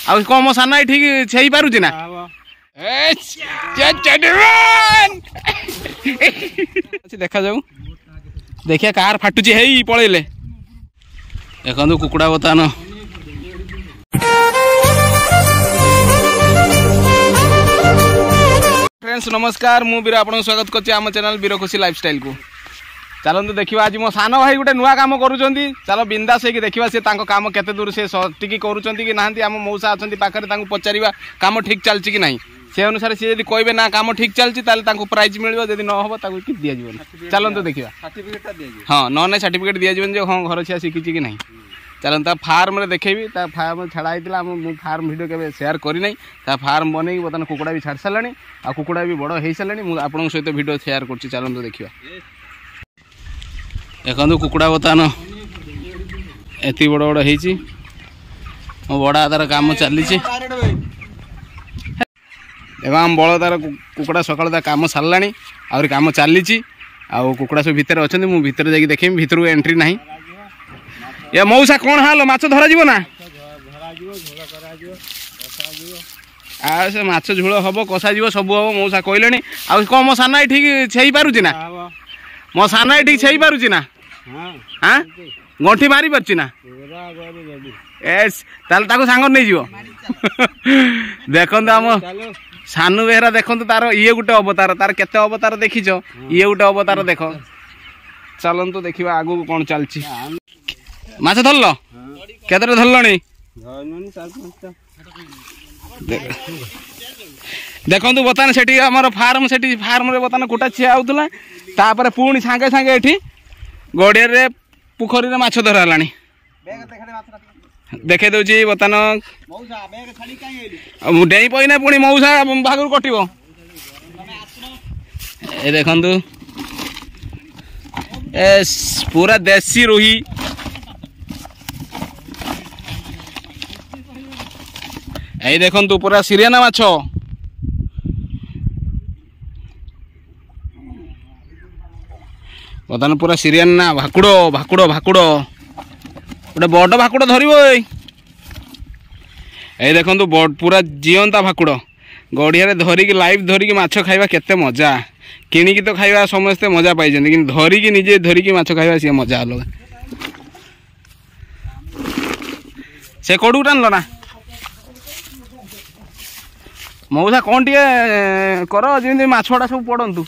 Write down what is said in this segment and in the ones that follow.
आ कौन मो साना ठीक छई पारुची ना देखा जाऊ देखिए कार फाटुची है पलैले देखो कुकुड़ा बर्तमान फ्रेंड्स नमस्कार मु बीर आपन स्वागत करछि आम चैनल बीर खुशी लाइफस्टाइल को चलते देखा आज मो सान भाई गोटे नुआ काम करुँच चलो बिंदास होगी देखा सी काम केते दूर से सटिकी करुँच कि ना आम मौसा अच्छा पाखे पचार काम ठीक चलती कि ना से अनुसार सी यदि कहे ना काम ठीक चलती प्राइज मिल जब न हम कि दि जाए चलते देखा हाँ ना सर्टिफिकेट दि जाए जो हाँ घर छुआ शिखी कि ना चलते फार्म में देखेबी फार्म छाड़ा होता फार्म वीडियो के शेयर करना फार्म बनई बर्तमान कुकुड़ा भी छाड़ सारे आ कुकुड़ा भी बड़ हो सारे मुझे सहित वीडियो शेयर कर चलते देखा देखो कुकुड़ा बर्तमान एति बड़ बड़ हो बड़ा तार काम चली देखो आम बड़ तार कुकुड़ा सकाल काम सारा आहरी काम चली कुकुड़ा सब भितर अच्छा मुझे भितर जाकि देखें भितर को एंट्री ना ये मौसा कौन हाल माछ धरा जीव ना आ से माछ झोल हम कषा जीव सब हम मौसा कहले आ कौन मो साना ठीक छई पारुची ना मो साना ठीक छई पारुची ना हाँ गंठी मारी पारची ना एस ताल सांग नहीं जीव देखो आम सानू बेहरा देखो तार ये गोटे अवतार तार केते अवतार देखीच ये गोटे अवतार देख चलतु देखा आगू कौन चलती माछ धरल केते धरल देखो बर्तमान से आम फार्म से फार्म बर्तमान कुटा छिया होता पुणी सांगे सांगे ये गड़िया पोखरी माछ धरा देखे दूसरी बर्तमान डेई पईना पुणी मौसा भाग कटो ये देखु पूरा देसी रोही ये देखु पूरा सिरियाना माछ बर्तमान पूरा सिरियाना भाकुड़ भाकुड़ भाकुड़ गोटे बड़ भाकुड़ धर ये देखु पूरा जीवंता भाकुड़ गड़िया धरिकी लाइव धरिकी माछ खाइबा केते मजा किणिकी तो खाइबा समस्ते मजा पाई कि धरिकी निजे धरिकी माछ खाइबा सी मजा अलग से कड़ू टाणल ना मौसा कौन टे कर जमी माछड़ा सब पड़ू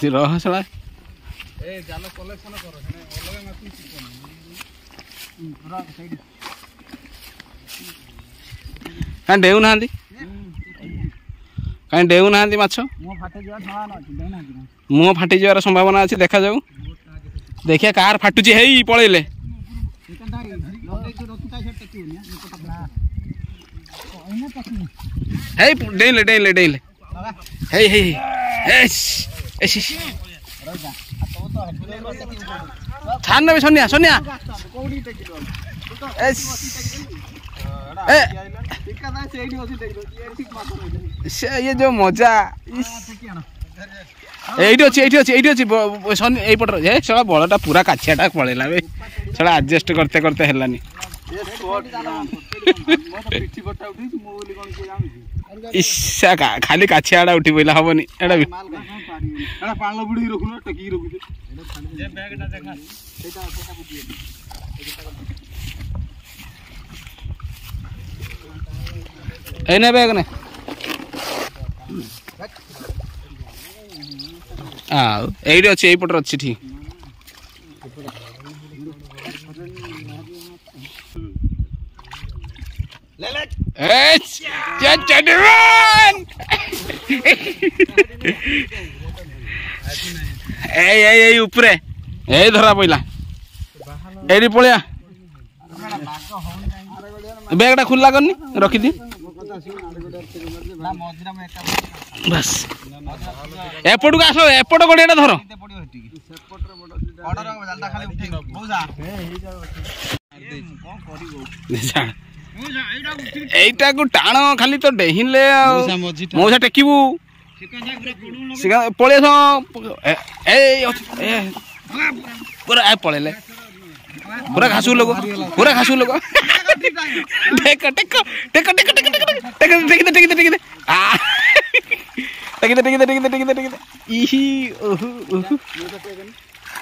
रहा कहीं डेऊ ना कहीं डेऊ ना माछ मुह फाटी जावार संभावना अच्छी देखा जाऊ देखिए कार फाटुची है पलैले डेले डेले डेले थान भी सोनिया सोनिया ये जो मजा ये पटर सला बड़टा पूरा काछियाटा पलैला सला एडजस्ट करते करते हेलानी इच्छा खाली काछियाड़ा उठी पड़ा हेनी एने बैग ने ये अच्छी यही पटर अच्छी ठीक उपरे यही धरा पड़ा ये पलिया बैगटा खुला करनी रखिदी बस एपट को आस एपट गड़िया धर এইটা টাণ খালি তো ডেহিলে মৌসা টেকিবু पलि पूरा पलैले पूरा घासू लोग पूरा घासू लोग tech tech tech tech tech tech tech tech tech tech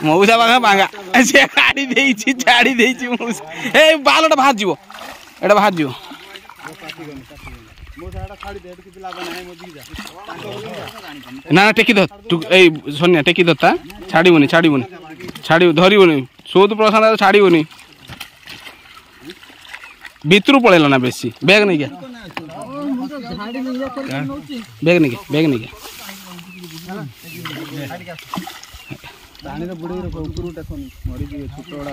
मऊसा बागा बांगा से काढ़ी देइछि छाड़ी देइछि मऊसा ए बालटा बाहर जीवो एटा बाहर जीवो ना ना टेकी द तू ए सोनिया टेकी दता छाड़ीबोनी छाड़ीबोनी छाड़ी धरिबोनी सोद प्रशांत छाड़ीबोनी भितरू पळेला ना बेसी बैग नहीं क्या बैग नहीं क्या बैग नहीं क्या पानी रे बुड़ी रे ऊपर उठा कोनी मरी जी छोटोडा